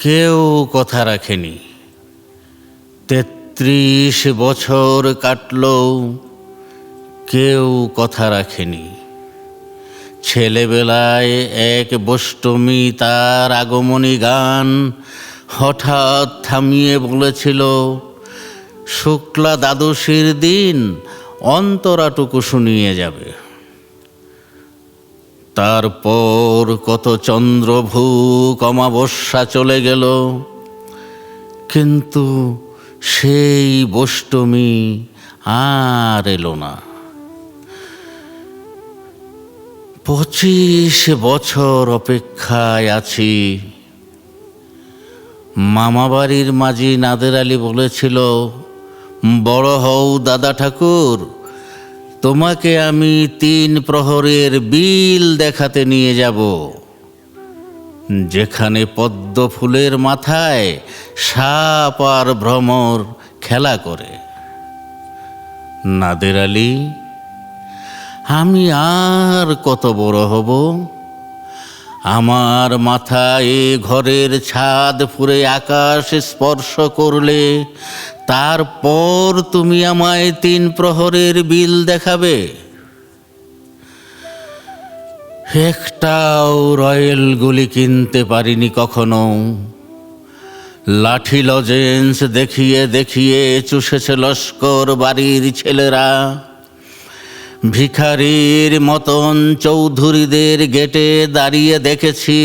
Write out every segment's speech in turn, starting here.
কেউ কথা রাখেনি। ৩৩ বছর কাটলো, কেউ কথা রাখেনি। ছেলেবেলায় এক বষ্টমী তার আগমনী গান হঠাৎ থামিয়ে বলেছিল, শুক্লা দ্বাদশীর দিন অন্তরাটুকু শুনিয়ে যাবে। তারপর কত চন্দ্রভূক অমাবস্যা চলে গেল, কিন্তু সেই বষ্টমী আর এলো না। 25 বছর অপেক্ষায় আছি। মামাবাড়ির মাঝি নাদের আলী বলেছিল, বড় হও দাদা ঠাকুর, তোমাকে আমি 3 প্রহরের বিল দেখাতে নিয়ে যাব, যেখানে পদ্ম ফুলের মাথায় সাপ আর ভ্রমর খেলা করে। নাদের আলী, আমি আর কত বড় হব? আমার মাথায় ঘরের ছাদ ফুঁড়ে আকাশ স্পর্শ করলে তারপর তুমি আমায় 3 প্রহরের বিল দেখাবে? একটাও রয়েল গুলি কিনতে পারিনি কখনো। লাঠি লজেন্স দেখিয়ে দেখিয়ে চুষেছে লস্কর বাড়ির ছেলেরা। ভিখারির মতন চৌধুরীদের গেটে দাঁড়িয়ে দেখেছি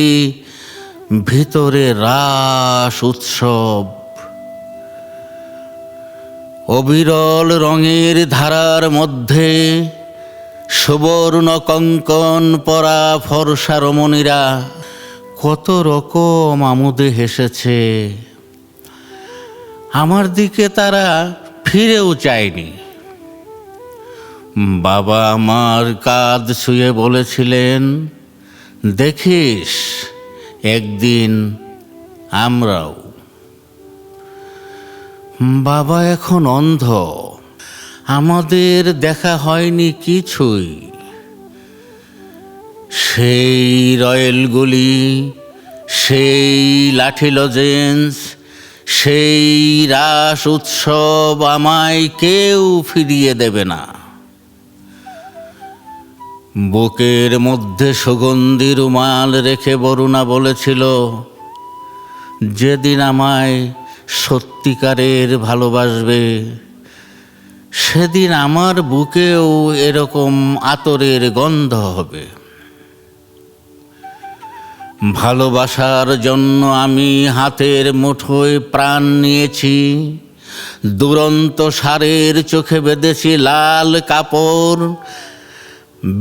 ভিতরে রাস উৎসব। অবিরল রঙের ধারার মধ্যে সুবর্ণ কঙ্কন পরা ফর্সা রমণীরা কত রকম আমোদে হেসেছে। আমার দিকে তারা ফিরেও চায়নি। বাবা আমার কাঁধ ছুঁয়ে বলেছিলেন, দেখিস একদিন আমরাও। বাবা এখন অন্ধ, আমাদের দেখা হয়নি কিছুই। সেই রয়েলগুলি, সেই লাঠি লজেন্স, সেই রাস উৎসব আমায় কেউ ফিরিয়ে দেবে না। বুকের মধ্যে সুগন্ধি রুমাল রেখে বরুণা বলেছিল, যেদিন আমায় সত্যিকারের ভালোবাসবে সেদিন আমার বুকেও এরকম আতরের গন্ধ হবে। ভালোবাসার জন্য আমি হাতের মুঠোয় প্রাণ নিয়েছি। দুরন্ত ষাঁড়ের চোখে বেঁধেছি লাল কাপড়।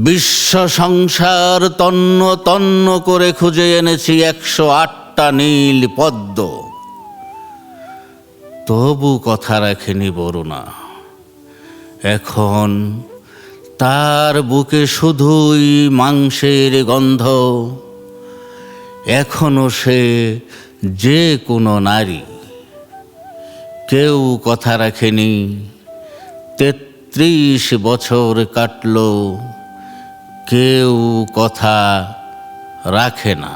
বিশ্ব সংসার তন্ন তন্ন করে খুঁজে এনেছি 108টা নীল পদ্ম। তবু কথা রাখেনি বরুণা। এখন তার বুকে শুধুই মাংসের গন্ধ। এখনো সে যে কোনো নারী। কেউ কথা রাখেনি। 33 বছর কাটলো, কেউ কথা রাখে না।